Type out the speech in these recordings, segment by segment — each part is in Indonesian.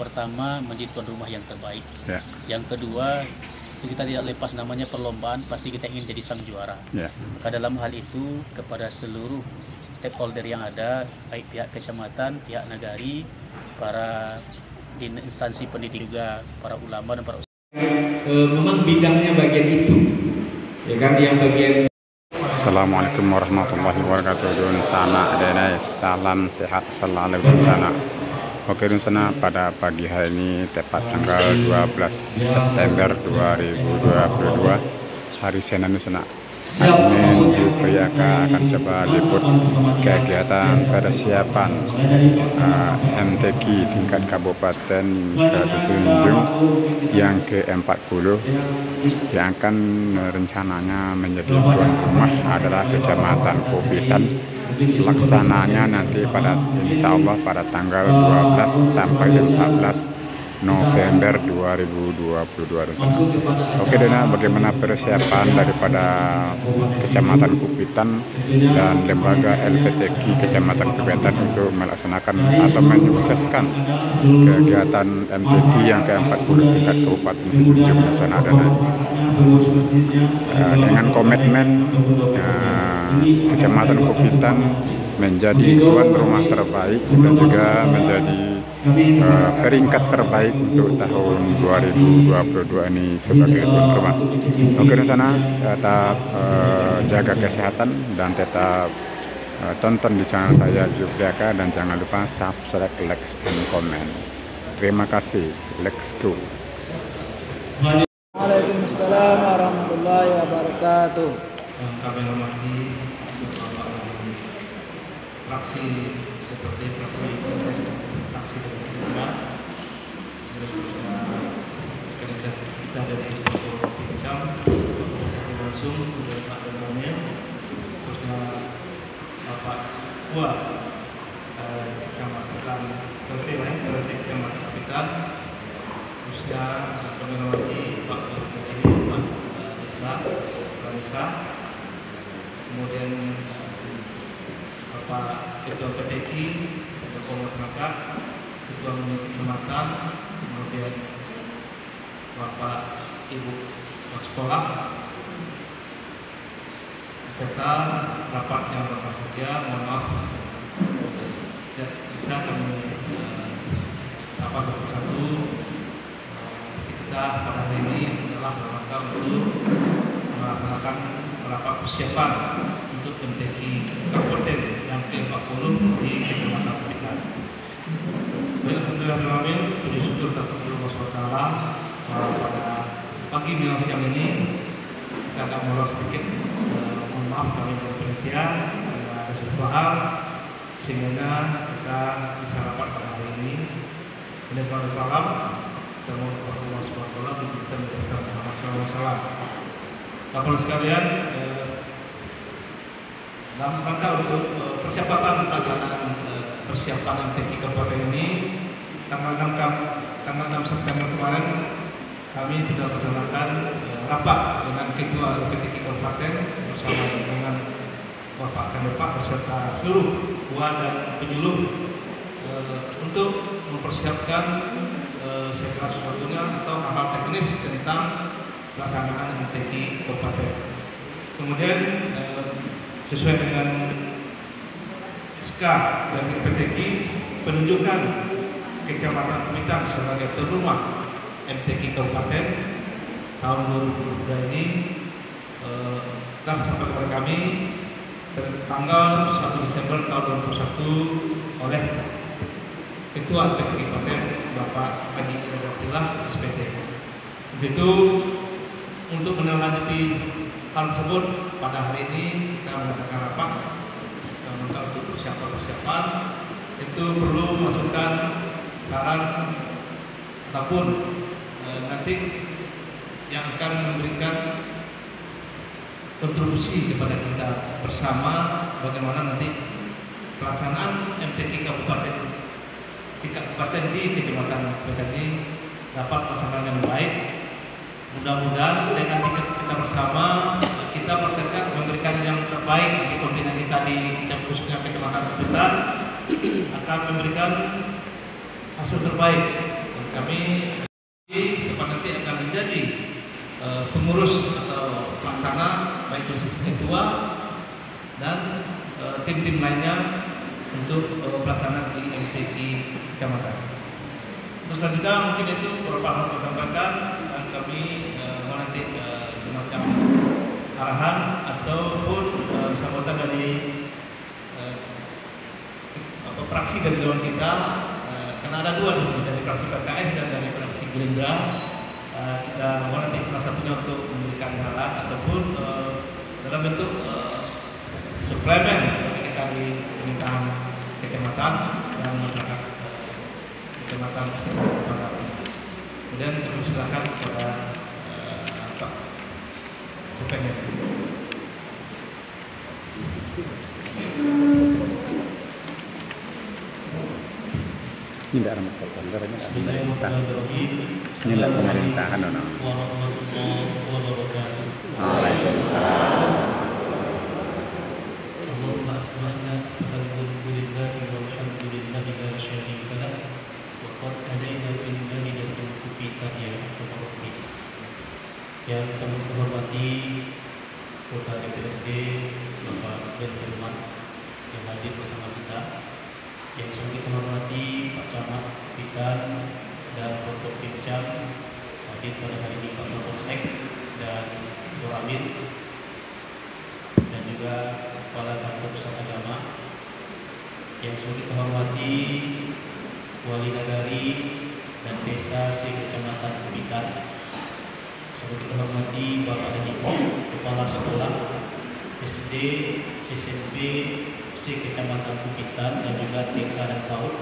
pertama menjadi tuan rumah yang terbaik. Ya. Yang kedua, itu kita tidak lepas namanya perlombaan, pasti kita ingin jadi sang juara. Ya. Maka dalam hal itu kepada seluruh stakeholder yang ada, baik pihak kecamatan, pihak nagari, para instansi pendidik juga, para ulama dan para memang bidangnya bagian itu, ya kan, yang bagian. Assalamualaikum warahmatullahi wabarakatuh. Dun sana adanya salam sehat selalu dun sana. Oke dun sana, pada pagi hari ini tepat tanggal 12 September 2022 hari Senin dun sana. Admin Jupriyaka akan coba liput kegiatan persiapan MTQ tingkat kabupaten Kabupaten yang ke-40 yang akan rencananya menjadi tuan rumah adalah Kecamatan Kopitan. Pelaksananya nanti pada insya Allah pada tanggal 12 sampai 14 November 2022. Oke Dena, bagaimana persiapan daripada Kecamatan Kopitan dan lembaga LPTQ Kecamatan Kopitan untuk melaksanakan atau menyukseskan kegiatan MTQ yang ke-40 tingkat Kabupaten Ujung Sana Dena, dengan komitmen Kecamatan Kopitan menjadi tuan rumah terbaik dan juga menjadi peringkat terbaik untuk tahun 2022 ini sebagai tuan rumah. Oke di sana, tetap jaga kesehatan dan tetap tonton di channel saya Jupriyaka, dan jangan lupa subscribe, like, and comment. Terima kasih. Let's go. Waalaikumsalam warahmatullahi wabarakatuh. Kami hormati fraksi seperti fraksi dari kita dari Pincam langsung dari Pak Domanya, terusnya Bapak Tua Kecamatan Kecamatan Kopitan, terusnya kami hormati Pak Desa, kemudian Bapak Ketua PTQ, Ketua Masyarakat, Ketua Kecamatan, kemudian Bapak Ibu Sekolah, serta rapat yang berbahagia. Mohon maaf tidak bisa kami sapa satu-satu. Kita pada hari ini adalah rangka untuk melaksanakan rapat persiapan untuk MTQ Kabupaten yang ke-40 di Kecamatan Kopitan. Alhamdulillah, puji syukur kepada Allah SWT. Pada pagi menjelang siang ini kita akan ngobrol sedikit. Mohon maaf kami berperhatian karena ada sebuah hal sehingga kita bisa rapat pada hari ini. Ini salam kita mohon kepada Allah SWT diberikan bersama Muhammad SAW. Bapak sekalian, dalam rangka untuk percepatan pelaksanaan persiapan MTQ Kabupaten ini, tanggal 6 September kemarin kami sudah melaksanakan rapat dengan Ketua LPTQ Kabupaten bersama dengan Bapak Kandepak beserta seluruh dan penyuluh untuk mempersiapkan segala sesuatunya atau hal teknis tentang pelaksanaan MTQ Kabupaten. Kemudian sesuai dengan SK dari LPTQ, penunjukan Kecamatan Kopitan sebagai tuan rumah MTQ Kabupaten tahun 2022 ini telah disampaikan kepada kami tanggal 1 Desember tahun 2021 oleh Ketua MTQ Kabupaten Bapak Haji Abdullah SPT. Begitu, untuk menindaklanjuti hal tersebut pada hari ini kita mengadakan rapat untuk persiapan itu perlu masukan saran ataupun nanti yang akan memberikan kontribusi kepada kita bersama bagaimana nanti pelaksanaan MTQ Kabupaten tingkat kabupaten di Kecamatan Kopitan ini dapat pelaksanaan yang baik. Mudah-mudahan dengan kita bersama kita bertekad memberikan yang terbaik bagi kontingen kita di khususnya Kecamatan Kopitan, akan memberikan hasil terbaik kami siapa nanti akan menjadi pengurus atau pelaksana baik khusus ketua dan tim-tim lainnya untuk pelaksanaan di MTQ kecamatan. Terus selanjutnya mungkin itu beberapa hal yang sampaikan dan kami mau nanti semacam arahan ataupun sambutan dari fraksi dari dewan kita, karena ada dua di sini, dari fraksi PKS dan dari fraksi Gerindra. Kita mau nanti salah satunya untuk memberikan arahan ataupun dalam bentuk suplemen bagi kita di pemerintahan kecamatan dan masyarakat kecamatan. Kemudian kami silakan kepada Pak suplemen. Ini tidak ramah terkontrolnya, ini tidak pemerintahan, warahmatullahi wabarakatuh. Waalaikumsalam. Allahumma asma'na alhamdulillahi walhamdulillahi la syarika lah wa qad hadaina fil hidayati ya Rabbi. Yang saya hormati Ketua DPRD Bapak Ben Firman yang hadir bersama kita, yang saya hormati Pak Camat Pikan dan Ketua Pincam hadir pada hari ini, Pak Kapolsek dan Amin, dan juga Kepala Kantor Pusat Agama, yang saya hormati Wali Nagari dan Desa se-Kecamatan Pikan, saya hormati Bapak dan Ibu Kepala Sekolah SD, SMP se-Kecamatan Bukitan dan juga TK dan PAUD,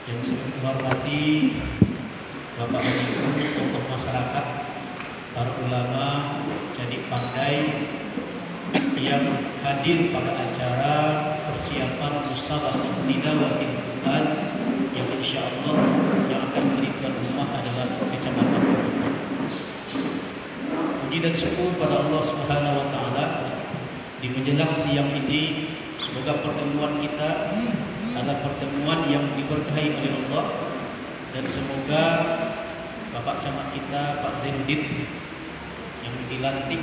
yang saya hormati Bapak dan Ibu tokoh masyarakat, para ulama, jadi pandai yang hadir pada acara persiapan musabaqah tilawatil Quran yang insya Allah yang akan menjadi rumah adalah Kecamatan Bukitan. Puji dan syukur pada Allah Subhanahu wa taala di menjelang siang ini. Semoga pertemuan kita adalah pertemuan yang diberkahi oleh Allah, dan semoga Bapak Camat kita Pak Zainuddin yang dilantik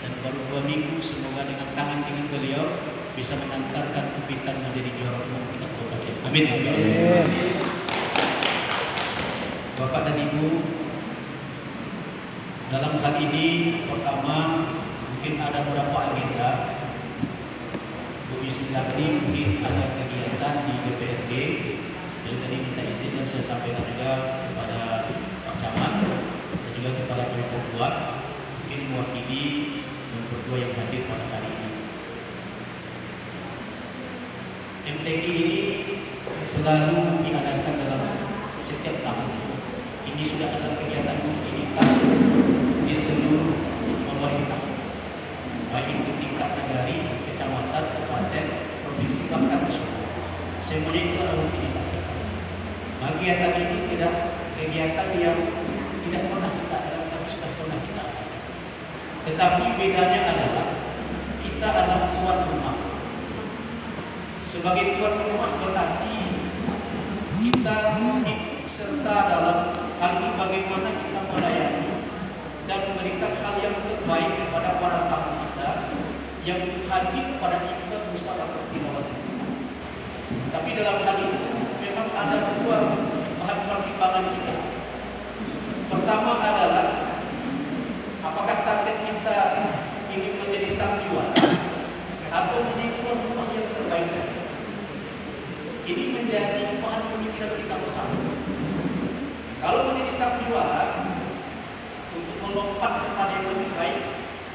dan baru 2 minggu, semoga dengan tangan dingin beliau bisa mengantarkan Bukitan menjadi juara umum tingkat kabupaten. Amin. Bapak dan Ibu, dalam hal ini pertama mungkin ada beberapa agenda. Bismillahirrahmanirrahim, mungkin ada kegiatan di DPRD yang tadi minta izin dan saya sampaikan juga kepada Pak Camat dan juga kepada Ketua, mungkin mewakili dan berdua yang hadir pada hari ini. MTQ ini selalu diadakan dalam setiap tahun. Ini sudah ada kegiatan rutinitas di seluruh pemerintah, baik itu tingkat negari, kecamatan, kabupaten, provinsi, bahkan nasional. Semuanya itu adalah rutinitas. Kegiatan ini tidak kegiatan yang tidak pernah kita adakan, tapi sudah pernah kita adakan. Tetapi bedanya adalah kita adalah tuan rumah. Sebagai tuan rumah berarti kita ikut serta dalam hal ini bagaimana kita melayani dan memberikan hal yang terbaik kepada para tamu kita yang hadir pada event musabaqah tilawatil Quran. Tapi dalam hal itu memang ada dua bahan pertimbangan kita. Pertama adalah apakah target kita ingin menjadi sang juara atau menjadi tuan rumah yang terbaik saja. Ini menjadi bahan pemikiran kita bersama. Kalau menjadi sang juara untuk melompat kepada yang lebih baik,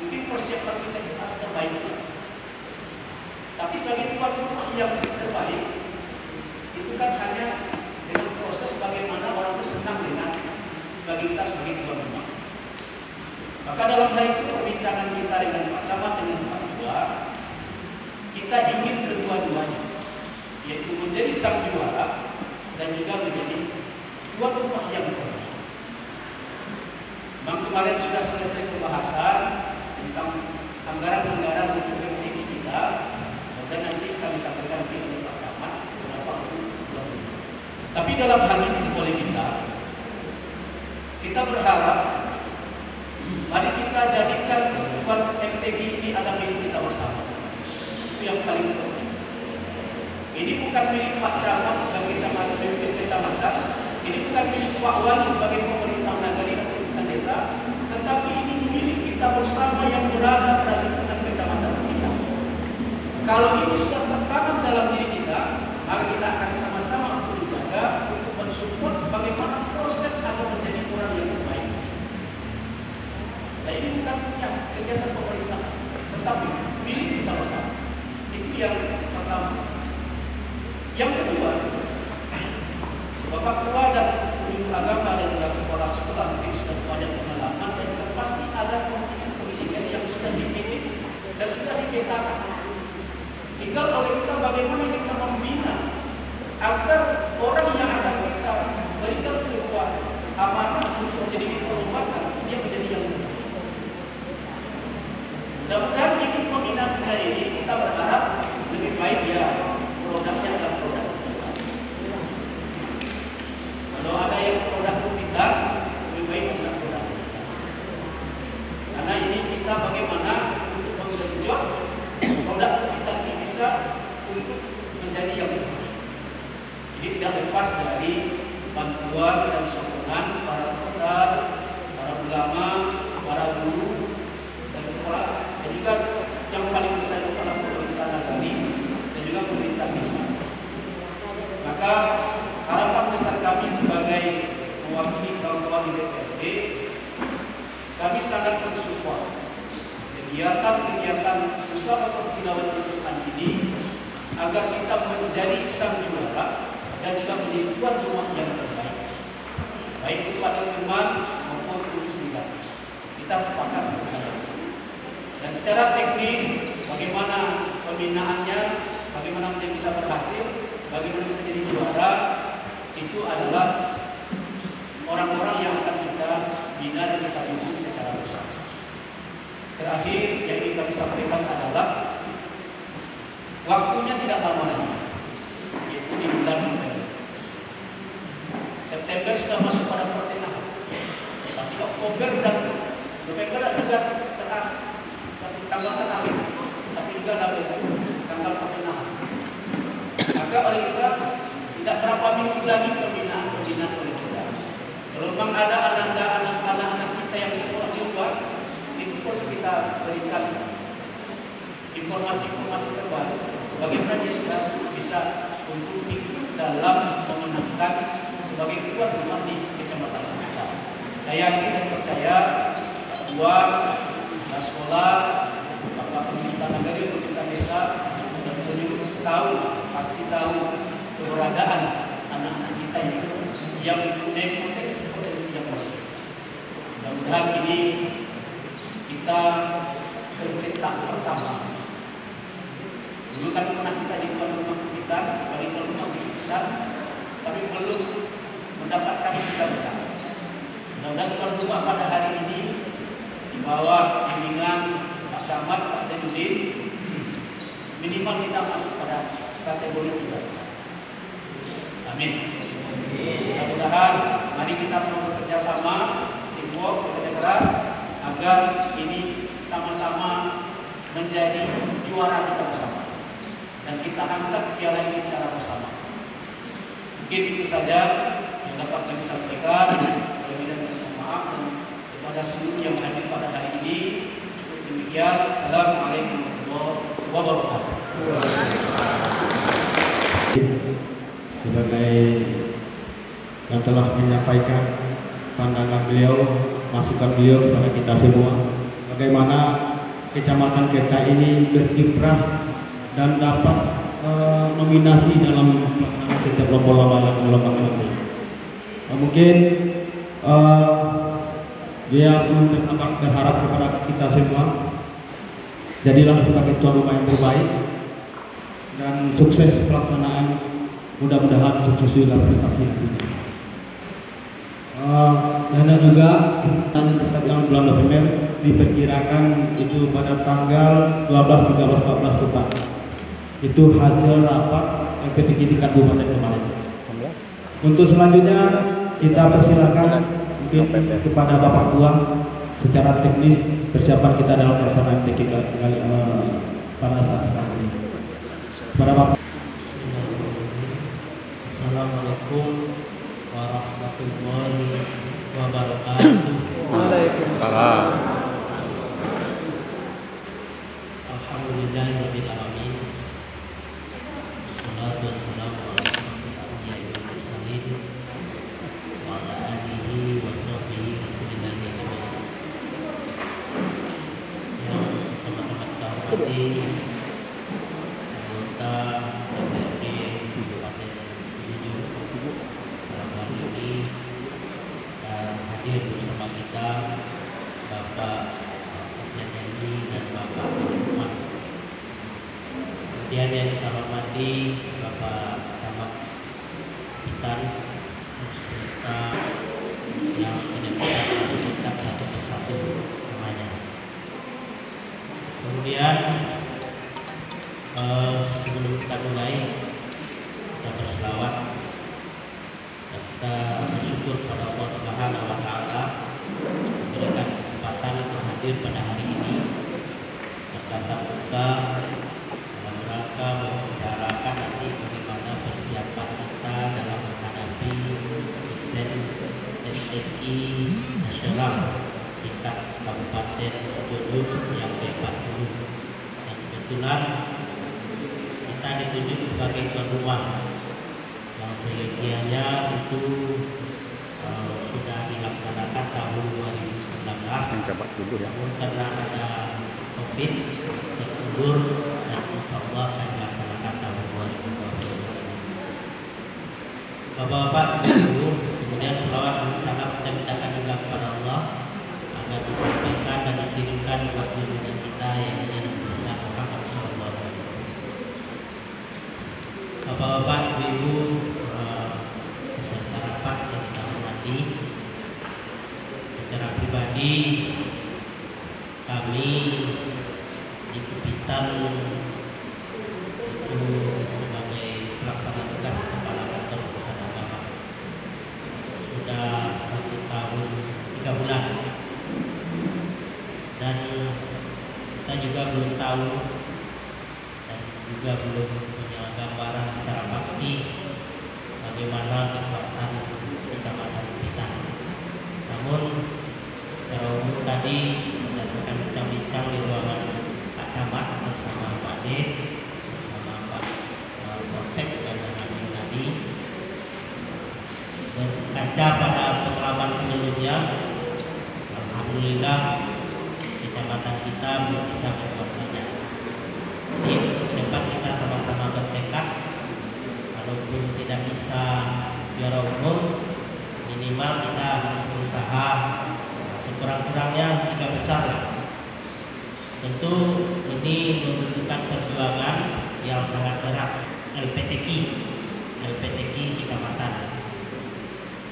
mungkin persiapan kita harus terbaik. Tapi sebagai tuan rumah yang terbaik, itu kan hanya dengan proses bagaimana orang itu senang dengan sebagai kita sebagai tuan rumah. Maka dalam hal itu perbincangan kita dengan Pak Camat dengan Pak Ketua, kita ingin kedua-duanya, yaitu menjadi sang juara dan juga menjadi tuan rumah yang terbaik. Memang kemarin sudah selesai pembahasan tentang anggaran-anggaran untuk MTQ kita, dan nanti kami sampaikan ke Pak Camat kenapa. Tapi dalam hal ini boleh kita kita berharap mari kita jadikan kehidupan MTQ ini adalah milik kita bersama. Itu yang paling penting. Ini bukan milik Pak Camat sebagai camat pemimpin kecamatan, ini bukan milik Pak Wali sebagai pemerintah nagari dan pemerintah desa, tetapi ini milik kita bersama yang berada pada lingkungan kecamatan kita. Kalau ini sudah tertanam dalam diri kita, maka kita akan sama-sama untuk menjaga, untuk mensupport bagaimana proses agar menjadi orang yang terbaik. Nah, ini bukan kegiatan pemerintah, tetapi milik kita bersama. Itu yang pertama. Yang kedua, Bapak Ketua dan Ibu Agama dan juga kepala sekolah mungkin sudah banyak pengalaman dan juga pasti ada kepentingan yang sudah dipilih dan sudah dipetakan. Tinggal oleh kita bagaimana kita membina agar orang yang akan kita berikan sebuah amanah untuk menjadi dihormatkan, dia menjadi yang benar. Mudah-mudahan ini membina kita ini kita berharap lebih baik ya produknya adalah produk kita. Kalau ada yang produk kita, lebih baik produk kita. Karena ini kita bagaimana untuk menggenjot produk kita ini bisa untuk menjadi yang terbaik. Jadi tidak lepas dari bantuan dan sokongan para ustaz, para ulama, para guru, dan kepala, dan juga yang paling besar kepala pemerintah negeri dan juga pemerintah desa. Maka harapan besar kami sebagai mewakili kawan-kawan di DPRD, kami sangat bersyukur kegiatan-kegiatan usaha perkilauan Al-Quran ini agar kita menjadi sang juara dan juga menjadi tuan rumah yang terbaik, baik itu pada teman maupun industri. Kita sepakat dengan dan secara teknis bagaimana pembinaannya, bagaimana dia bisa berhasil, bagaimana bisa jadi juara, itu adalah orang-orang yang akan kita bina dan kita dukung secara bersama. Terakhir yang ingin kami sampaikan adalah waktunya tidak lama lagi, yaitu di bulan November. September sudah masuk pada pertengahan, tapi Oktober dan November juga tanggal terakhir, tapi juga ada tanggal pertengahan. Maka oleh kita tidak berapa minggu lagi pembinaan oleh kita. Kalau memang ada anak-anak kita yang sekolah di luar, itu perlu kita berikan informasi-informasi terbaru bagaimana dia sudah bisa untuk ikut dalam memenangkan sebagai tuan rumah di kecamatan kita. Saya yakin dan percaya bahwa sekolah, Bapak pemerintah negeri, pemerintah desa, pasti tahu keberadaan anak-anak kita yang mempunyai potensi yang luar biasa. Mudah-mudahan ini kita tercetak pertama. Dulu kan pernah kita di tuan rumah kita, bagi tuan rumah kita, tapi belum mendapatkan kita besar. Mudah-mudahan tuan rumah pada hari ini di bawah bimbingan Pak Camat, Pak Zainuddin, minimal kita masuk pada kategori kita besar. Amin. Mudah-mudahan mari kita semua bekerja sama, teamwork, bekerja keras agar ini sama-sama menjadi juara kita bersama dan kita angkat piala ini secara bersama. Mungkin itu saja yang dapat kami sampaikan. Mohon maaf dan kepada seluruh yang hadir pada hari ini. Cukup demikian. Assalamualaikum warahmatullahi wabarakatuh. Sebagai yang telah menyampaikan pandangan beliau, masukan beliau kepada kita semua, bagaimana kecamatan kita ini berkiprah dan dapat nominasi dalam pelaksanaan setiap lomba-lomba ini. Mungkin dia berharap kepada kita semua, jadilah sebagai tuan rumah yang terbaik dan sukses pelaksanaan, mudah-mudahan sukses juga prestasi nantinya. Dan juga terkait bulan November diperkirakan itu pada tanggal 12, 13, 14 tepat. Itu hasil rapat MPTQ tingkat kabupaten kemarin. Untuk selanjutnya kita persilakan mungkin kepada Bapak Tua secara teknis persiapan kita dalam pelaksanaan MTQ pada saat sekarang ini. Kepada Bapak. Assalamualaikum warahmatullahi wabarakatuh. Waalaikumsalam. Alhamdulillahirabbil alamin. Wassalatu wassalamu ala asyrofil anbiya'i wal mursalin wa ala alihi wa sahbihi wasallam. Yang sama-sama kita hormati anggota DPRD Kabupaten Sidoarjo dalam hal ini, dan hadir bersama kita Bapak Sofyan Hendy dan Bapak Lukman. Kemudian yang kita hormati Bapak Camat Pitan serta yang tidak bisa disebutkan satu persatu namanya. Kemudian sebelum kita mulai, kita berselawat dan kita bersyukur pada Allah Subhanahu wa Ta'ala memberikan kesempatan untuk hadir pada hari ini dan tatap muka dalam rangka membicarakan nanti bagaimana persiapan kita dalam menghadapi event MTQ nasional tingkat Kabupaten Sidoarjo yang ke-40. Dan kebetulan kita ditunjuk sebagai tuan rumah yang seyogianya itu sudah dilaksanakan tahun 2019. Coba dulu ya. Namun karena ada COVID terundur dan insya Allah akan dilaksanakan tahun 2020. Bapak-bapak, Ibu, kemudian selawat dan salam kita mintakan juga kepada Allah agar disampaikan dan dikirimkan buat junjungan kita yang ada di Muhammad sallallahu alaihi wasallam. Bapak-bapak, Ibu, peserta rapat yang kita hormati, secara pribadi kami di Kepitan itu sebagai pelaksana tugas kepala kantor pusat agama sudah 1 tahun 3 bulan, dan kita juga belum tahu dan juga belum punya gambaran secara pasti bagaimana kekuatan Kecamatan Kepitan. Namun secara umum tadi berdasarkan bincang-bincang di ruangan Pak Camat bersama Pak Ded, bersama Pak Polsek dan Hakim tadi, berkaca pada pengalaman sebelumnya, alhamdulillah kecamatan kita belum bisa berbuat banyak. Jadi ke depan kita sama-sama bertekad, walaupun tidak bisa juara umum, minimal kita harus berusaha sekurang-kurangnya 3 besar lah. Tentu ini membutuhkan perjuangan yang sangat berat. LPTQ kecamatan.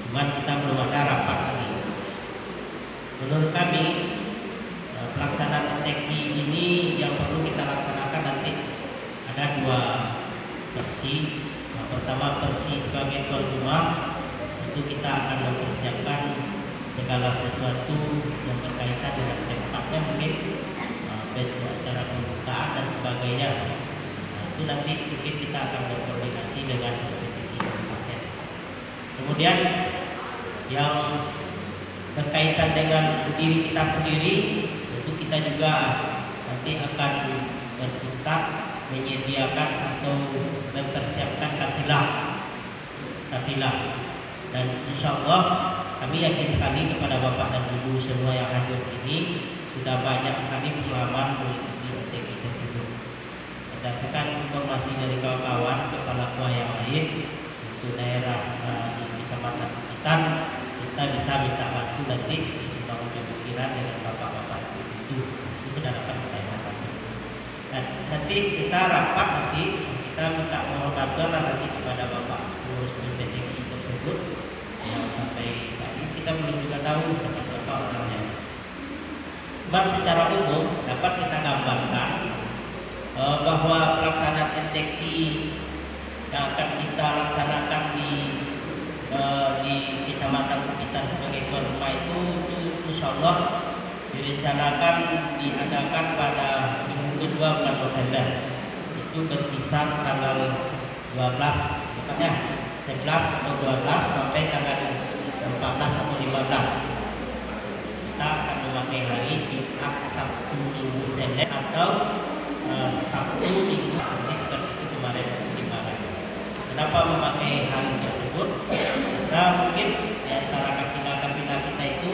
Cuman kita belum ada rapat lagi. Menurut kami pelaksanaan LPTQ ini yang perlu kita laksanakan nanti ada 2 versi. Yang pertama versi sebagai tuan rumah, itu kita akan mempersiapkan segala sesuatu yang berkaitan dengan tempatnya, mungkin acara pembukaan dan sebagainya. Itu nanti mungkin kita akan berkoordinasi dengan PPT kabupaten. Kemudian yang berkaitan dengan diri kita sendiri, itu kita juga nanti akan bertukar menyediakan atau mempersiapkan kafilah, dan insya Allah kami yakin sekali kepada Bapak dan Ibu semua yang hadir ini sudah banyak sekali pengalaman mengikuti MTQ tersebut. Berdasarkan informasi dari kawan-kawan kepala KUA yang lain untuk daerah di Kecamatan Kepitan, kita bisa minta bantu nanti sudah pikiran dengan bapak-bapak itu sudah dapat kita informasi. Dan nanti kita rapat, nanti kita minta mohon bantuan nanti kepada Bapak pengurus MTQ tersebut yang sampai saat ini kita belum juga tahu siapa orangnya. Cuman secara umum dapat kita gambarkan bahwa pelaksanaan MTQ yang akan kita laksanakan di Kecamatan Kepitan jabatan sebagai tuan rumah itu insyaallah direncanakan diadakan pada minggu kedua bulan November. Itu berkisar tanggal 12, tepatnya 11 atau 12 sampai tanggal 14 atau 15. Kita akan memakai hari Jumat, Sabtu, Minggu, Senin atau Sabtu, Minggu, seperti itu kemarin dimarahi. Kenapa memakai hari tersebut? Karena mungkin di antara kafilah-kafilah kita itu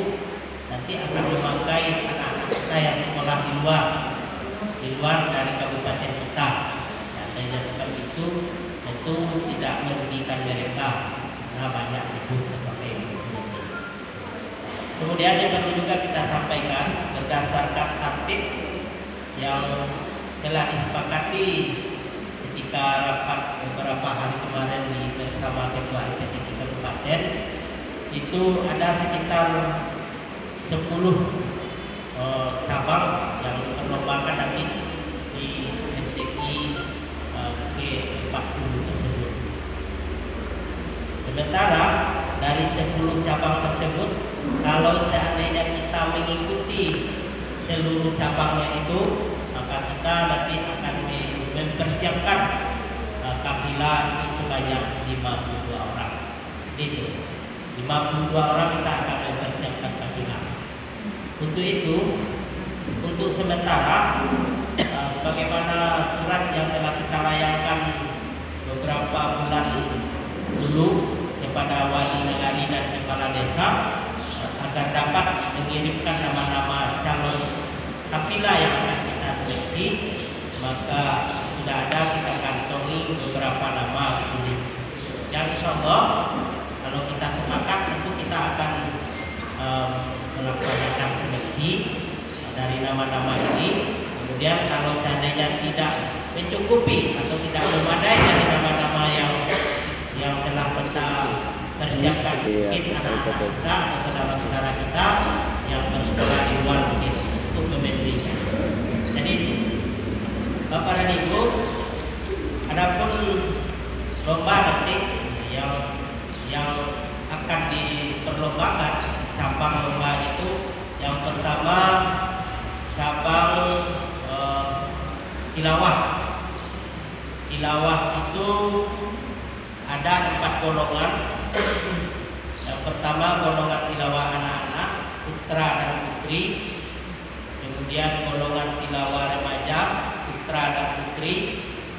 nanti akan memakai anak-anak kita yang sekolah di luar dari kabupaten kita. Seandainya seperti itu, tentu tidak merugikan mereka karena banyak libur terpakai. Kemudian yang perlu juga kita sampaikan berdasarkan tertib yang telah disepakati ketika rapat beberapa hari kemarin bersama Ketua IPTQ Kabupaten, itu ada sekitar 10 cabang yang diperlombakan nanti di MTQ Ke-40 tersebut. Sementara dari 10 cabang tersebut, kalau seandainya kita mengikuti seluruh cabangnya itu, maka kita nanti akan mempersiapkan kafilah itu sebanyak 52 orang. Itu 52 orang kita akan mempersiapkan kafilah. Untuk itu, untuk sementara, sebagaimana surat yang telah kita layangkan beberapa bulan dulu kepada wali negari dan kepala desa agar dapat mengirimkan nama-nama calon kafilah yang akan kita seleksi, maka sudah ada kita kantongi beberapa nama di sini. Yang insyaallah kalau kita sepakat tentu kita akan melaksanakan seleksi dari nama-nama ini. Kemudian kalau seandainya tidak mencukupi atau tidak memadai dari nama-nama yang telah kita persiapkan, mungkin anak-anak kita atau saudara-saudara kita yang bersekolah di luar mungkin untuk memenuhinya. Jadi Bapak dan Ibu, adapun lomba nanti yang akan diperlombakan cabang lomba itu, yang pertama cabang tilawah. Tilawah itu ada 4 golongan. Yang pertama golongan tilawah anak-anak, putra dan putri. Kemudian golongan tilawah remaja, putra dan putri.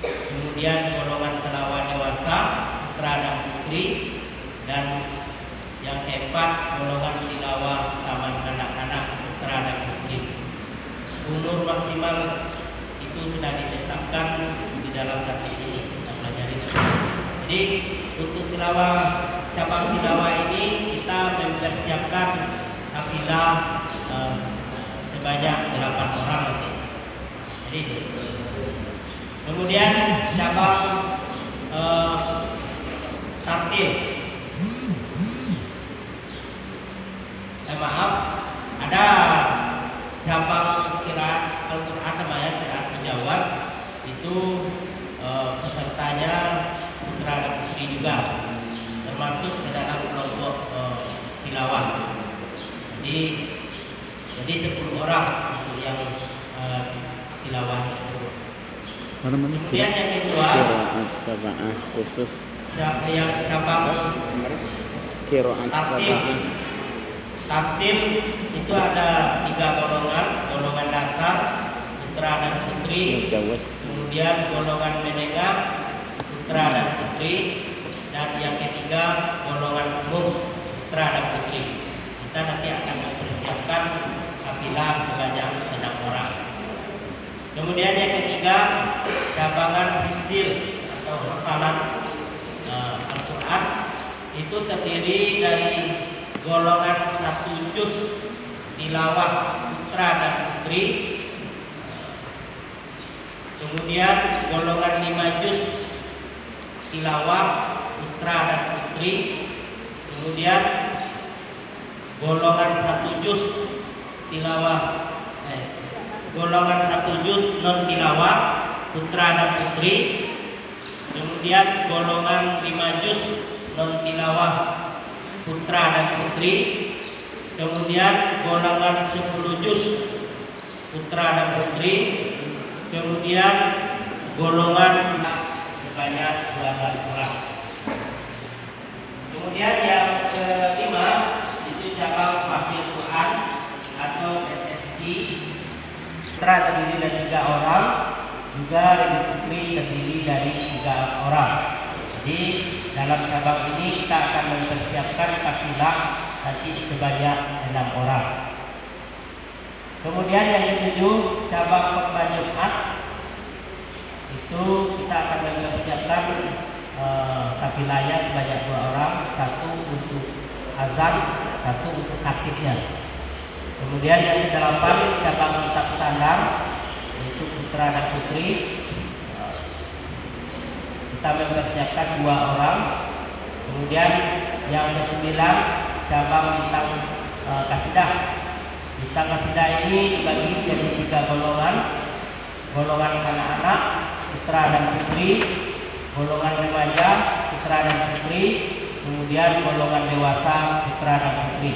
Kemudian golongan tilawah dewasa, putra dan putri. Dan yang keempat golongan tilawah taman kanak-kanak, putra dan putri. Umur maksimal itu sudah ditetapkan di dalam tertib ini kita pelajari. Jadi untuk tilawah cabang tilawah ini kita mempersiapkan kafilah sebanyak 8 orang. Jadi kemudian cabang tartil. Maaf, ada cabang qiraat Al-Qur'an namanya qiraat Mujawas, itu pesertanya putra dan putri juga, termasuk ke dalam kelompok tilawah. Jadi 10 orang untuk yang tilawah tersebut. Kemudian yang kedua, Sab'ah khusus yang cabang tartil. Tartil itu ada 3 golongan, golongan dasar, putra dan putri, kemudian golongan menengah, putra dan putri, dan yang ketiga golongan umum, putra dan putri. Kita nanti akan mempersiapkan kafilah sebanyak 6 orang. Kemudian yang ketiga cabangan hifdzil atau hafalan Al-Quran, itu terdiri dari golongan 1 juz tilawah putra dan putri, kemudian golongan 5 juz tilawah putra dan putri, kemudian golongan 1 juz tilawah golongan 1 juz non tilawah putra dan putri, kemudian golongan 5 juz non tilawah putra dan putri. Kemudian golongan 10 juz putra dan putri. Kemudian golongan sebanyak 12 orang. Kemudian yang kelima itu cabang Hafidz Quran atau FSQ. Putra terdiri dari 3 orang, juga dari putri terdiri dari 3 orang. Jadi dalam cabang ini kita akan mempersiapkan kafilah nanti sebanyak 6 orang. Kemudian yang ketujuh cabang khutbah Jumat, itu kita akan mempersiapkan kafilahnya sebanyak 2 orang, 1 untuk azan, 1 untuk khatibnya. Kemudian yang ke-8 cabang kitab standar, yaitu putra dan putri, kita mempersiapkan 2 orang. Kemudian yang ke-9 cabang bintang kasidah. Bintang kasidah ini dibagi jadi 3 golongan. Golongan anak-anak, putra dan putri, golongan remaja, putra dan putri, kemudian golongan dewasa, putra dan putri.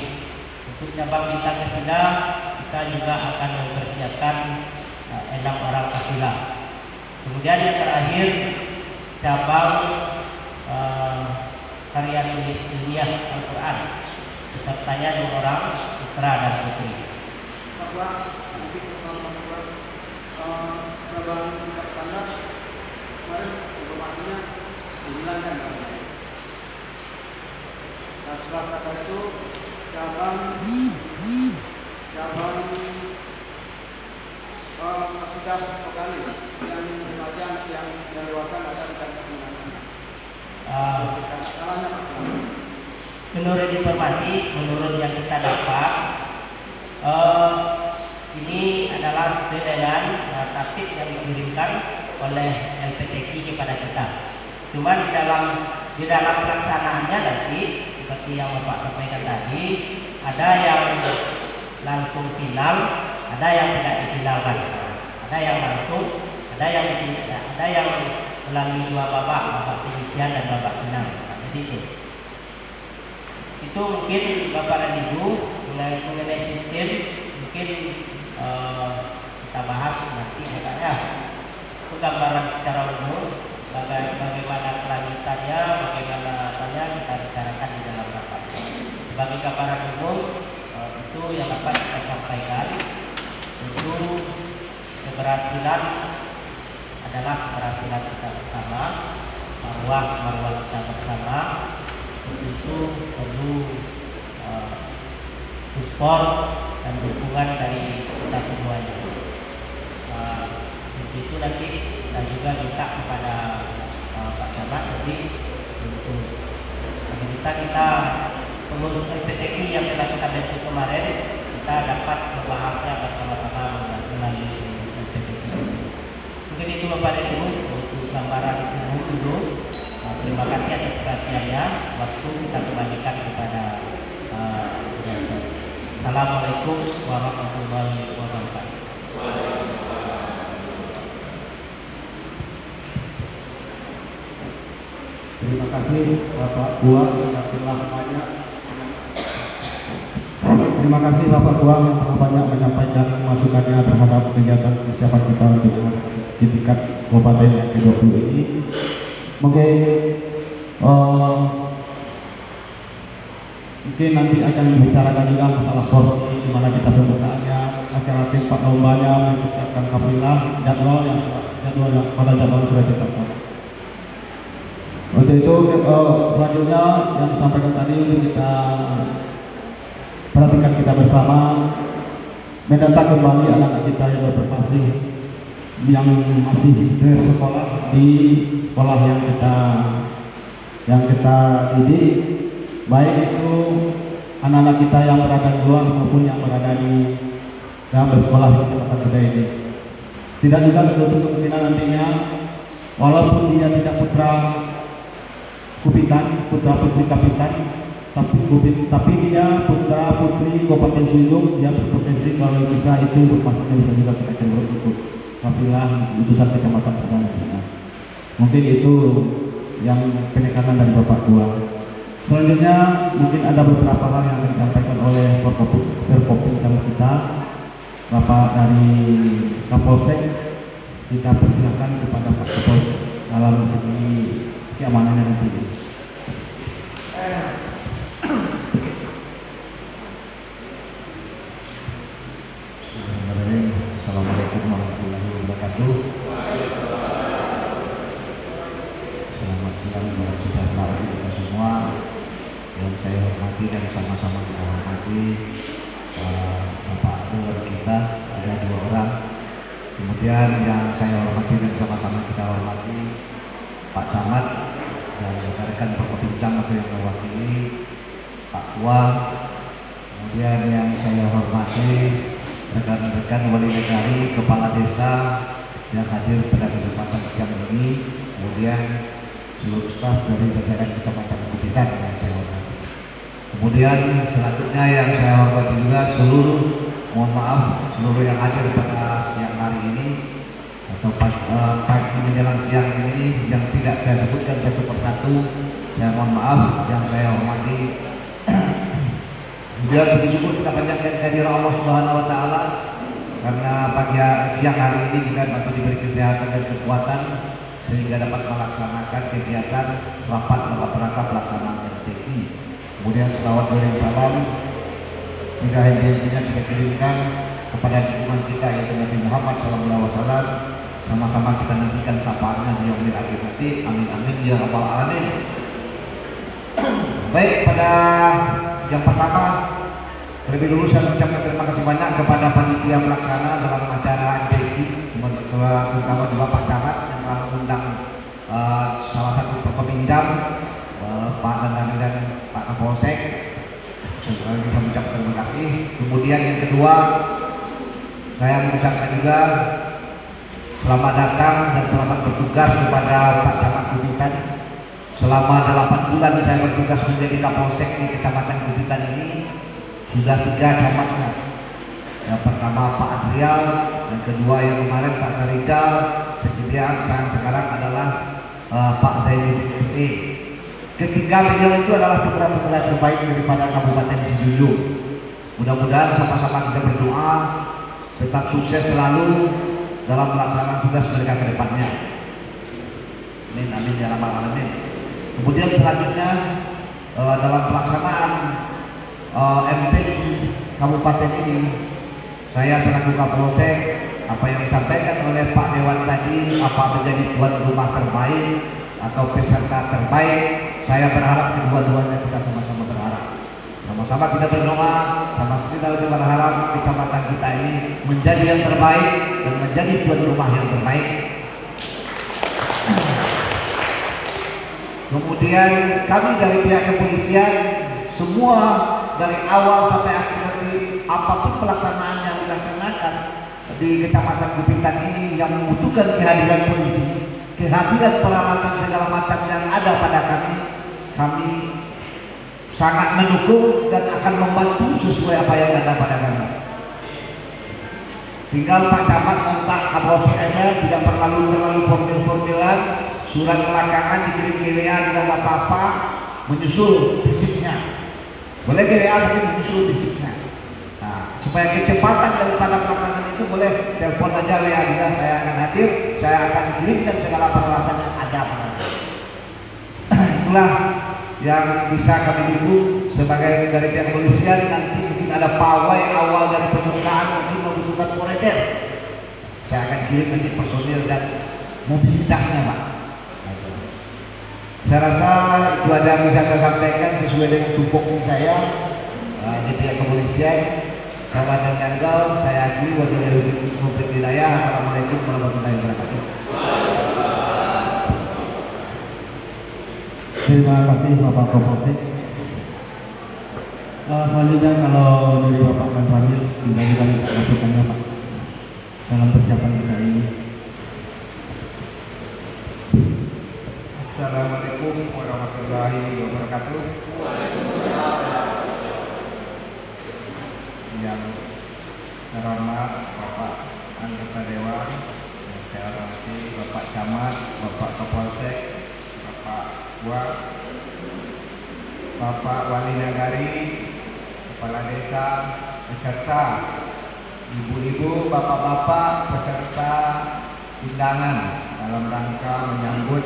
Untuk cabang bintang kasidah kita juga akan mempersiapkan 6 orang kafilah. Kemudian yang terakhir cabang karya tulis ilmiah Al-Quran, pesertanya 2 orang, putra dan putri. Cabang tingkat standar kemarin informasinya dihilangkan. Dan setelah kata itu cabang kasidah vokalis yang remaja yang dewasa akan kita gunakan. Salahnya Pak. Menurut informasi, menurut yang kita dapat, ini adalah sesuai dengan tertib yang dikirimkan oleh LPTQ kepada kita. Cuma di dalam pelaksanaannya nanti seperti yang Bapak sampaikan tadi, ada yang langsung final, ada yang tidak difinalkan, ada yang langsung, ada yang melalui 2 babak penyisian dan babak final. Jadi itu mungkin Bapak dan Ibu mengenai sistem mungkin kita bahas nanti makanya itu gambaran secara umum bagaimana kelanjutannya, bagaimana apanya kita bicarakan di dalam rapat. Sebagai gambaran umum itu yang dapat kita sampaikan, itu keberhasilan adalah keberhasilan kita bersama, marwah kita bersama. Itu perlu support dan dukungan dari kita semuanya. Begitu nanti kita juga minta kepada Pak Camat nanti untuk bisa kita pengurus LPTQ yang telah kita bentuk kemarin, kita dapat membahasnya bersama-sama melalui LPTQ. Mungkin itu Bapak dan Ibu untuk gambaran umum dulu. Terima kasih atas perhatiannya. Waktu kita kembalikan kepada Assalamualaikum warahmatullahi wabarakatuh. Terima kasih Bapak Gua yang telah banyak. Terima kasih Bapak Gua yang telah banyak menyampaikan masukannya terhadap kegiatan persiapan kita untuk di tingkat kabupaten yang ke-20 ini. Mungkin nanti akan membicarakan juga masalah porsi di mana kita pembukaannya, acara tempat lombanya, mempersiapkan kafilah, jadwal yang sudah ditetapkan. Untuk itu selanjutnya yang disampaikan tadi untuk kita perhatikan kita bersama, mendata kembali anak-anak kita yang berprestasi yang masih bersekolah di sekolah yang kita didik, baik itu anak-anak kita yang berada di luar maupun yang berada di dalam bersekolah di kecamatan kita ini. Tidak juga tertutup kemungkinan nantinya, walaupun dia tidak putra kupitan, putra putri kapitan, tapi dia putra putri Kabupaten Suyung, dia berpotensi kalau bisa itu masuknya bisa juga kita cenderung untuk kafilah utusan kecamatan pertama. Mungkin itu yang penekanan dari Bapak Gua. Selanjutnya mungkin ada beberapa hal yang akan disampaikan oleh Forkopimcam kita, Bapak dari Kapolsek. Kita persilakan kepada Pak Kapolsek dalam segi keamanannya nanti. Assalamualaikum warahmatullahi wabarakatuh. Selamat siang, salam sejahtera bagi kita semua. Yang saya hormati dan sama-sama kita hormati Bapak Dewan kita, ada 2 orang. Kemudian yang saya hormati dan sama-sama kita hormati Pak Camat dan rekan-rekan Forkopimcam atau yang mewakili Pak Tua. Kemudian yang saya hormati rekan-rekan wali negari, kepala desa yang hadir pada kesempatan siang ini, kemudian seluruh staf dari jajaran Kecamatan Kupitan yang saya hormati. Kemudian selanjutnya yang saya hormati juga seluruh, mohon maaf, seluruh yang hadir pada siang hari ini atau pagi menjelang siang ini yang tidak saya sebutkan satu persatu, saya mohon maaf. Yang saya hormati, kemudian puji syukur kita panjatkan kehadiran Allah Subhanahu wa taala karena pagi siang hari ini kita masih diberi kesehatan dan kekuatan sehingga dapat melaksanakan kegiatan rapat rangka pelaksanaan MTQ. Kemudian selawat dan salam tidak henti-hentinya kita kirimkan kepada junjungan kita yaitu Nabi Muhammad SAW. Sama-sama kita nantikan syafaatnya di yaumil akhir nanti. Amin amin ya rabbal alamin. Baik, pada yang pertama terlebih dulu saya mengucapkan terima kasih banyak kepada panitia pelaksana dalam acara MTQ, terutama juga Pak Camat yang telah mengundang salah satu Forkopimcam, Pak Dandani dan Pak Kapolsek. Saya mengucapkan terima kasih. Kemudian yang kedua, saya mengucapkan juga selamat datang dan selamat bertugas kepada Pak Camat Kupitan. Selama 8 bulan saya bertugas menjadi Kapolsek di Kecamatan Kupitan ini, sudah 3 camatnya. Yang pertama Pak Adrial, yang kedua yang kemarin Pak Sarijal, yang sekarang adalah Pak Zainuddin SE. Ketiga beliau itu adalah putra-putra terbaik daripada Kabupaten Sidulung. Mudah-mudahan sama-sama kita berdoa tetap sukses selalu dalam pelaksanaan tugas mereka ke depannya. Amin amin ya rabbal alamin. Kemudian selanjutnya dalam pelaksanaan MTQ Kabupaten ini, saya selaku Kapolsek, apa yang disampaikan oleh Pak Dewan tadi, apa menjadi tuan rumah terbaik atau peserta terbaik, saya berharap kedua-duanya kita sama-sama berharap. Sama-sama kita berdoa, sama-sama kita berharap kecamatan kita ini menjadi yang terbaik dan menjadi tuan rumah yang terbaik. Kemudian kami dari pihak kepolisian semua dari awal sampai akhir nanti apapun pelaksanaan yang dilaksanakan di Kecamatan Kupitan ini yang membutuhkan kehadiran polisi, kehadiran peralatan segala macam yang ada pada kami sangat mendukung dan akan membantu sesuai apa yang ada pada kami. Tinggal Pak Camat kontak Kapolsek aja, tidak terlalu formil-formilan, surat belakangan dikirim ke WA juga nggak apa-apa, menyusul fisiknya. Boleh ke WA tapi menyusul fisiknya. Nah, supaya kecepatan daripada pelaksanaan itu boleh telepon aja WA juga, saya akan hadir, saya akan kirimkan segala peralatan yang ada pada kami. Itulah yang bisa kami dukung sebagai dari pihak kepolisian. Nanti mungkin ada pawai awal dari pembukaan, mungkin membutuhkan koridor, saya akan kirim nanti personil dan mobilitasnya Pak. Saya rasa itu aja yang bisa saya sampaikan sesuai dengan tupoksi saya di pihak kepolisian. Salah dan gagal saya akhiri. Wabillahi taufiq wal hidayah. Assalamualaikum warahmatullahi wabarakatuh. Terima kasih Bapak Kapolsek. Selanjutnya kalau dari Bapak Kanwil, tinggal kita minta masukannya Pak dalam persiapan kita ini. Assalamualaikum warahmatullahi wabarakatuh. Yang terhormat Bapak anggota Dewan, yang saya hormati Bapak Camat, Bapak Kapolsek, Bapak Wak, Bapak Wali Nagari, Kepala Desa, beserta ibu-ibu, bapak-bapak, peserta undangan dalam rangka menyambut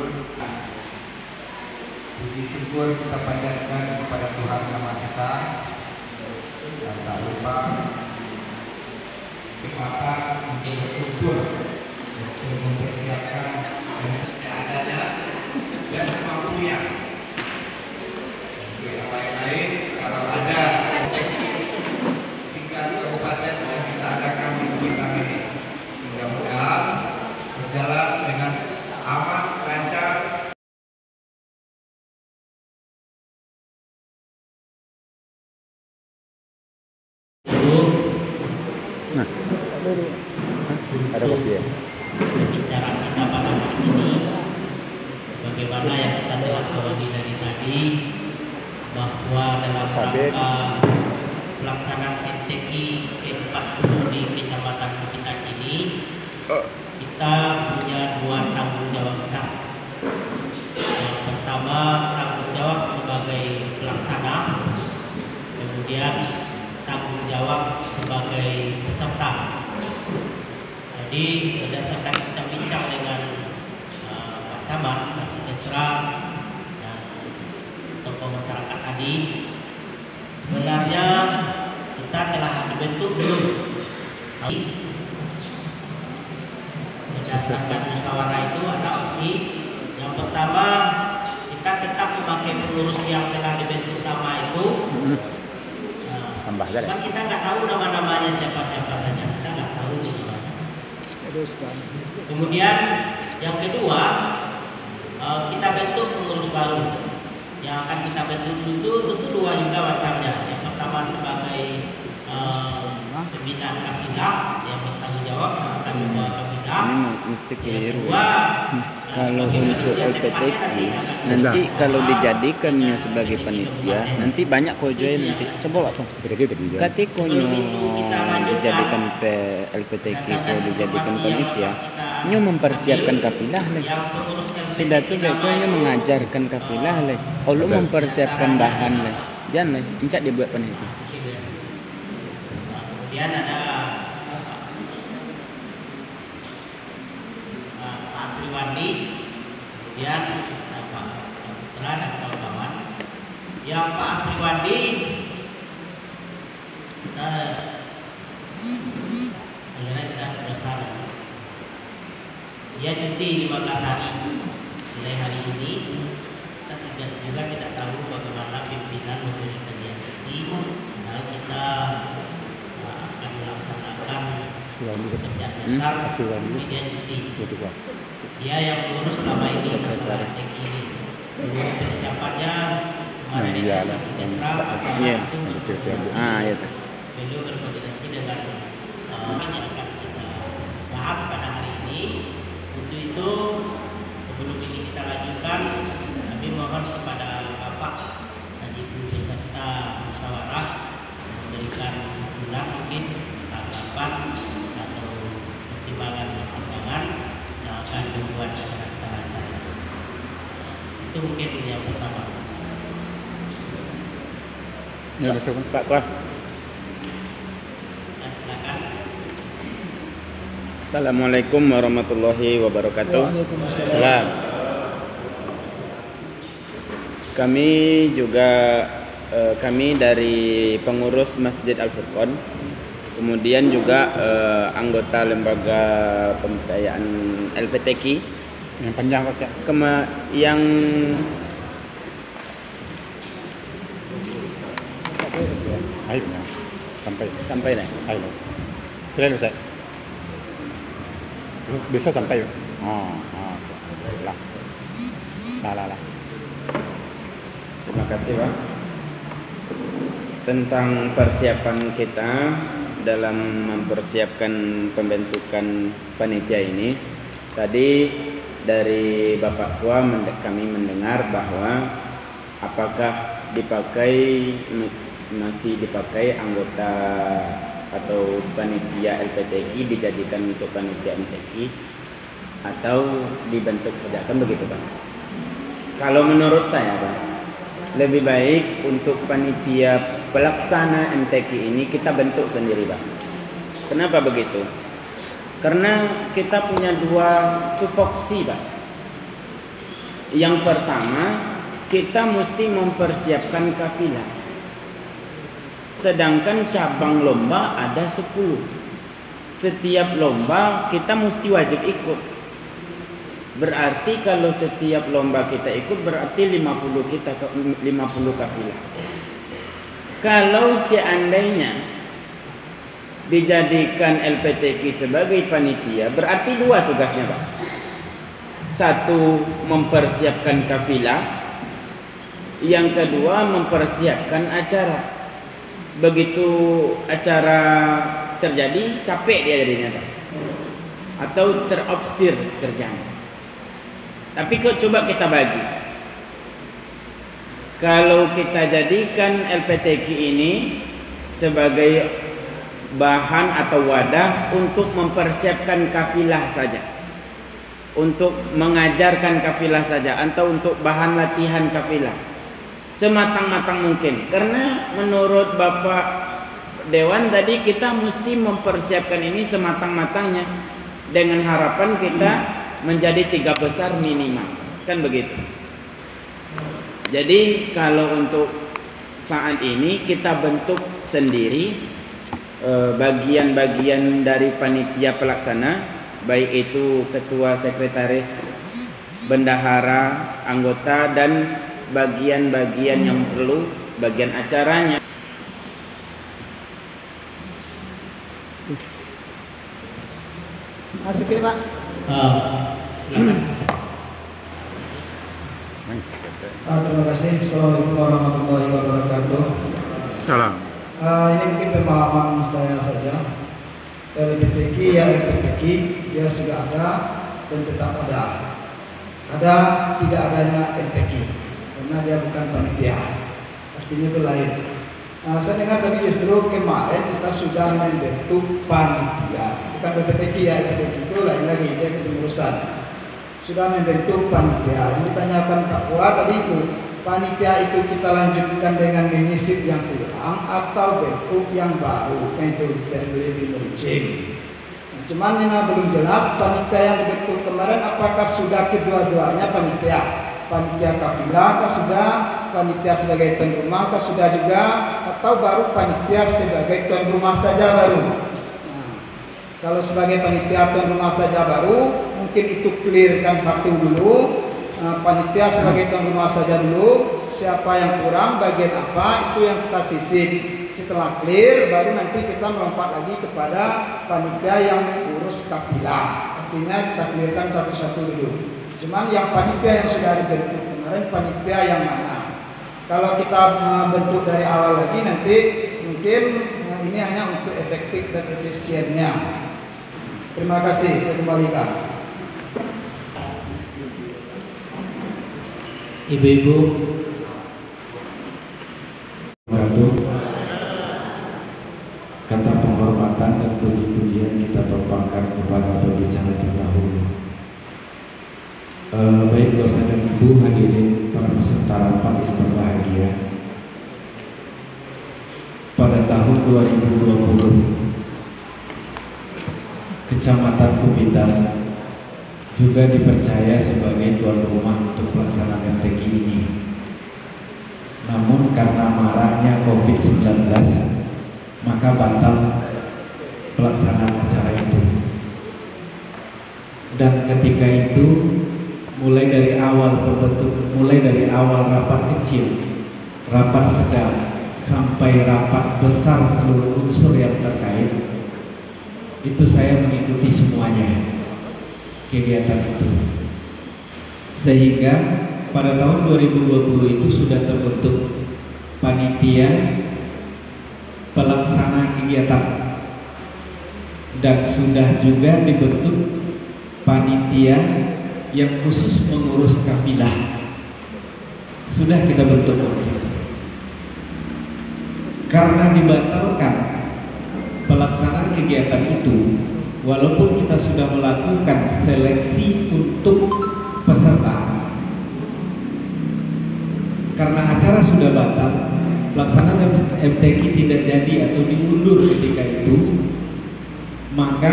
puji syukur kita panjatkan kepada Tuhan Yang Maha Esa, dan tak lupa kesempatan untuk berkumpul untuk mempersiapkan adanya dan semampunya. Untuk yang lain-lain, kalau ada tingkat kabupaten yang kita adakan di Bintang ini, mudah-mudahan berjalan dengan aman, lancar. Nah, ada kopi ya? Pembicaraan kita pada hari ini, sebagaimana yang kita telah kawali dari tadi, bahwa dalam rangka pelaksanaan MTQ ke-40 di Kecamatan Kupitan ini, kita punya dua tanggung jawab besar. Yang pertama, tanggung jawab sebagai pelaksana, kemudian tanggung jawab sebagai peserta. Jadi berdasarkan kita bincang dengan Pak Camat, Pak Sejahtera, dan tokoh masyarakat tadi, sebenarnya kita telah dibentuk belum. Berdasarkan musyawarah itu ada opsi. Yang pertama, kita tetap memakai pengurus yang telah dibentuk nama itu. Tambah aja deh. Kan kita nggak tahu nama-namanya siapa-siapa saja, kita nggak tahu ini. Kemudian yang kedua, kita bentuk pengurus baru. Yang akan kita bentuk itu tentu dua juga macamnya. Yang pertama sebagai pembinaan kafilah yang bertanggung jawab akan membawa kafilah. Mesti Yang keliru. kedua, Kalau untuk LPTQ nanti kalau dijadikannya sebagai panitia nanti banyak kojoy nanti sebab apa? Katikonya dijadikan LPTQ kalau dijadikan panitia, nyo mempersiapkan kafilah leh. Sudah tu bekonya mengajarkan kafilah leh. Kalau mempersiapkan bahan leh, jangan leh, encak dibuat panitia. Kemudian ada Pak Sriwandi, kemudian Pak Putra dan kawan-kawan. Yang Pak Sriwandi akhirnya kita bersama. Dia cuti 15 hari mulai hari ini. Kita juga tidak tahu bagaimana pimpinan memberikan dia cuti. Nah, kita akan melaksanakan pekerjaan besar kemudian cuti. Dia yang mengurus selama ini Sekretaris. ini. Persiapannya kemarin Iya itu lah. Iya. Ah, ya. beliau berkoordinasi dengan yang akan kita bahas pada hari ini. Untuk itu sebelum ini kita lanjutkan, kami mohon kepada Bapak dan Ibu beserta musyawarah memberikan usulan mungkin tanggapan atau pertimbangan yang akan dibuat acara ini. Itu mungkin yang pertama. Ya, besok Pak Kuah. Silakan. Assalamualaikum warahmatullahi wabarakatuh. Waalaikumsalam. Kami juga kami dari pengurus Masjid Al-Furqan, kemudian juga anggota lembaga pemberdayaan LPTQ yang panjang pakai. yang Ayo ya. sampai dah. Ayo. Kira bisa. Bisa sampai. Oh, lah. Lah. Terima kasih Pak. Tentang persiapan kita dalam mempersiapkan pembentukan panitia ini, tadi dari Bapak Tua kami mendengar bahwa apakah masih dipakai anggota atau panitia LPTQ dijadikan untuk panitia MTQ atau dibentuk saja, kan begitu Pak? Kalau menurut saya Pak, lebih baik untuk panitia pelaksana MTQ ini kita bentuk sendiri, Pak. Kenapa begitu? Karena kita punya dua tupoksi, Pak. Yang pertama, kita mesti mempersiapkan kafilah. Sedangkan cabang lomba ada 10. Setiap lomba kita mesti wajib ikut. Berarti kalau setiap lomba kita ikut berarti 50 kafilah. Kalau seandainya dijadikan LPTQ sebagai panitia, berarti dua tugasnya, Pak. Satu, mempersiapkan kafilah. Yang kedua, mempersiapkan acara. Begitu acara terjadi, capek dia jadinya, Pak. Atau terobsir kerjanya. Tapi coba kita bagi. Kalau kita jadikan LPTQ ini sebagai bahan atau wadah untuk mempersiapkan kafilah saja, untuk mengajarkan kafilah saja, atau untuk bahan latihan kafilah sematang-matang mungkin. Karena menurut Bapak Dewan tadi kita mesti mempersiapkan ini sematang-matangnya dengan harapan kita menjadi 3 besar minimal, kan begitu. Jadi kalau untuk saat ini kita bentuk sendiri bagian-bagian dari panitia pelaksana, baik itu ketua, sekretaris, bendahara, anggota, dan bagian-bagian yang perlu, bagian acaranya. Masuk ini, Pak. Terima kasih. Assalamualaikum warahmatullahi wabarakatuh. Salam. Ini mungkin pemahaman saya saja. LPTQ ya LPTQ, dia sudah ada dan tetap ada. Ada tidak adanya LPTQ karena dia bukan panitia. Artinya itu lain. Saya dengar tadi justru kemarin kita sudah membentuk panitia, bukan LPTQ ya, LPTQ itu lain lagi, dia kepengurusan. Sudah membentuk panitia. Yang ditanyakan Pak Kuat tadi itu, panitia itu kita lanjutkan dengan menyisip yang kurang atau bentuk yang baru, itu lebih merincing. Nah, cuman ini belum jelas panitia yang dibentuk kemarin apakah sudah kedua-duanya panitia kafilah, atau sudah panitia sebagai tuan rumah, atau sudah juga, atau baru panitia sebagai tuan rumah saja baru. Nah, kalau sebagai panitia tuan rumah saja baru, mungkin itu clearkan satu dulu. Panitia sebagai tuan rumah saja dulu, siapa yang kurang, bagian apa, itu yang kita sisip. Setelah clear, baru nanti kita melompat lagi kepada panitia yang mengurus kafilah. Artinya kita clearkan satu-satu dulu. Cuman yang panitia yang sudah dibentuk kemarin, panitia yang mana? Kalau kita bentuk dari awal lagi, nanti mungkin ini hanya untuk efektif dan efisiennya. Terima kasih, saya kembalikan. Ibu-ibu, kata penghormatan dan puji-pujian kita tumpahkan kepada pembicara terdahulu. Baik Bapak dan Ibu hadirin para peserta rapat yang berbahagia. Pada tahun 2020, Kecamatan Kupitan juga dipercaya sebagai tuan rumah untuk pelaksanaan MTQ ini. Namun karena maraknya COVID-19, maka batal pelaksanaan acara itu. Dan ketika itu mulai dari awal rapat kecil, rapat sedang, sampai rapat besar seluruh unsur yang terkait, itu saya mengikuti semuanya kegiatan itu. Sehingga pada tahun 2020 itu sudah terbentuk panitia pelaksana kegiatan dan sudah juga dibentuk panitia yang khusus mengurus kafilah. Sudah kita bentuk waktu itu. Karena dibatalkan pelaksanaan kegiatan itu, walaupun kita sudah melakukan seleksi untuk peserta, karena acara usaha sudah batal, pelaksanaan MTQ tidak jadi atau diundur ketika itu, maka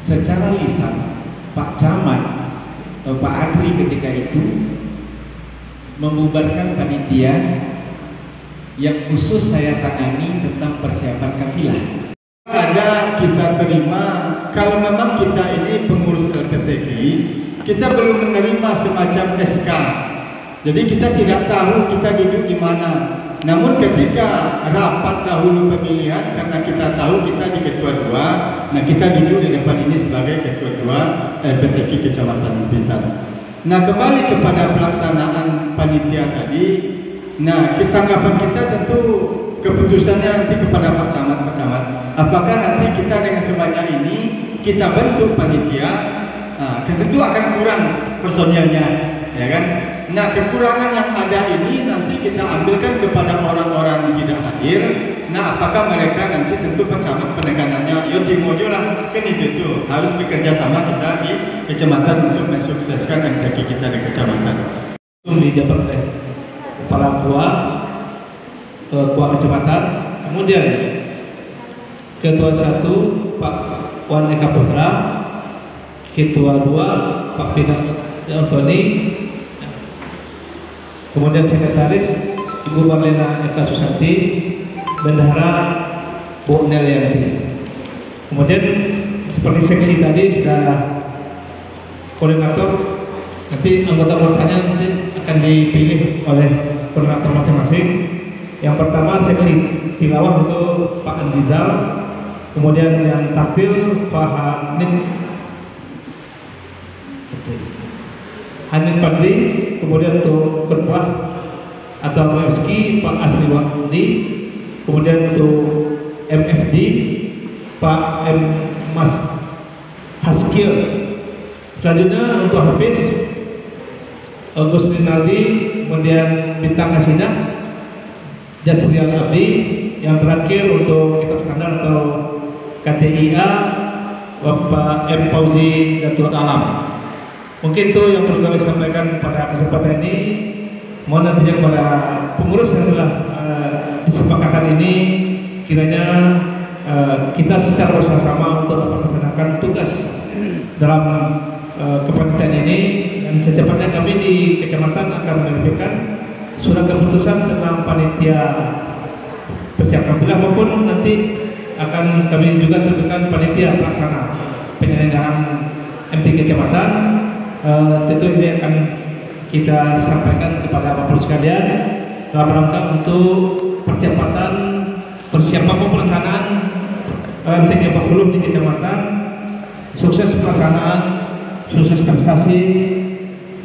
secara lisan Pak Camat atau Pak Adri ketika itu membubarkan panitia yang khusus saya tangani tentang persiapan kafilah. Ada kita terima, kalau memang kita ini pengurus LPTQ, kita belum menerima semacam SK. Jadi kita tidak tahu kita duduk di mana. Namun ketika rapat dahulu pemilihan, karena kita tahu kita di Ketua 2, nah kita duduk di depan ini sebagai Ketua 2 LPTQ Kecamatan Bintan. Nah, kembali kepada pelaksanaan panitia tadi. Nah, tanggapan kita tentu keputusannya nanti kepada Pak Camat. Apakah nanti kita dengan sebanyak ini kita bentuk panitia? Nah, tentu akan kurang personilnya, ya kan? Nah, kekurangan yang ada ini nanti kita ambilkan kepada orang-orang yang tidak hadir. Nah, apakah mereka nanti tentu Pak Camat penekanannya, yo timojo lah, kan itu harus bekerja sama kita di kecamatan untuk mensukseskan MTQ kita di kecamatan. Itu dijabat oleh kepala ketua kecamatan, kemudian ketua 1 Pak Wan Eka Putra, ketua 2 Pak Pinang Antoni, kemudian sekretaris Ibu Marlena Eka Susanti, bendahara Bu Nelianti. Kemudian seperti seksi tadi sudah koordinator, nanti anggota-anggotanya nanti akan dipilih oleh koordinator masing-masing. Yang pertama seksi tilawah itu Pak Andizal, kemudian yang taktil Pak Hanin Padli, kemudian untuk ketua atau MSK Pak Asli Wahdi, kemudian untuk MFD Pak M. Mas Haskil. Selanjutnya untuk Hafiz Gus Rinaldi, kemudian Bintang Hasinah, Jasrial Abdi. Yang terakhir untuk kitab standar atau KTIA Bapak M. Fauzi Datul Alam. Mungkin itu yang perlu kami sampaikan pada kesempatan ini. Mohon nantinya kepada pengurus yang telah disepakatan ini, kiranya kita secara bersama-sama untuk melaksanakan tugas dalam kepanitiaan ini, dan secepatnya kami di kecamatan akan menerbitkan surat keputusan tentang panitia persiapan kafilah, maupun nanti akan kami juga terbitkan panitia pelaksana penyelenggaraan MTQ kecamatan. Tentu ini akan kita sampaikan kepada Bapak sekalian dalam rangka untuk percepatan persiapan pelaksanaan MTQ 40 di kecamatan. Sukses pelaksanaan, sukses prestasi.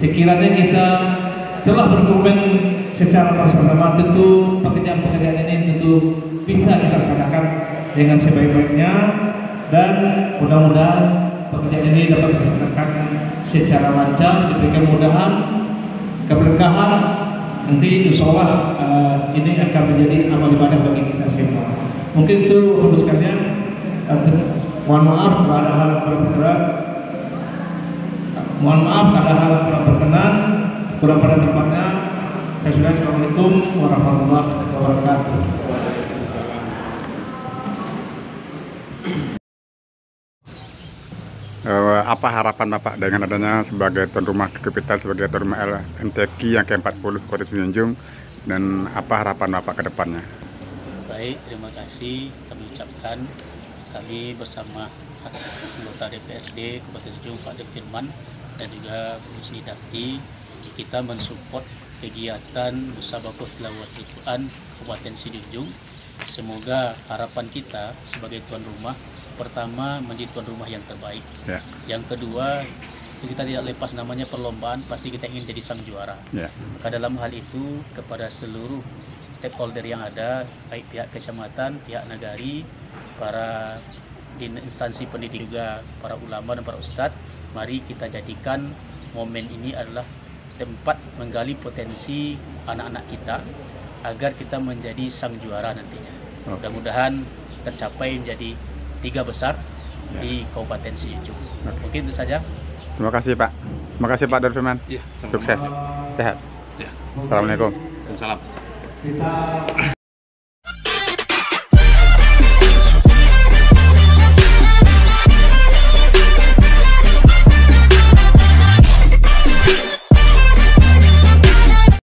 Sekiranya kita telah berkomitmen secara bersama-sama, tentu pekerjaan-pekerjaan ini tentu bisa kita laksanakan dengan sebaik-baiknya, dan mudah-mudahan pekerjaan ini dapat kita laksanakan secara lancar, diberikan mudahan, keberkahan. Nanti insya Allah ini akan menjadi amal ibadah bagi kita semua. Mungkin itu Bapak sekalian. Mohon maaf kalau ada hal yang kurang berkenan. Mohon maaf kalau ada hal yang kurang berkenan, kurang pada tempatnya. Saya sudah. Assalamualaikum warahmatullahi wabarakatuh. Apa harapan Bapak dengan adanya sebagai tuan rumah Kepital, sebagai tuan rumah MTQ yang ke-40 Kota Semenanjung, dan apa harapan Bapak ke depannya? Baik, terima kasih kami ucapkan. Kami bersama anggota DPRD Kabupaten Sijung Pak Firman dan juga Bu Sridati, kita mensupport kegiatan Musabakoh Tilawatul Quran Kabupaten Sijung. Semoga harapan kita sebagai tuan rumah, pertama menjadi tuan rumah yang terbaik. Yang kedua, itu kita tidak lepas namanya perlombaan, pasti kita ingin jadi sang juara. Maka dalam hal itu kepada seluruh stakeholder yang ada, baik pihak kecamatan, pihak nagari, para di instansi pendidik, juga para ulama dan para ustadz, mari kita jadikan momen ini adalah tempat menggali potensi anak-anak kita agar kita menjadi sang juara nantinya. Mudah-mudahan tercapai menjadi 3 besar di Kabupaten Sijung. Mungkin itu saja. Terima kasih Pak. Terima kasih Pak Firman. Sukses, sehat. Assalamualaikum. Salam. Kita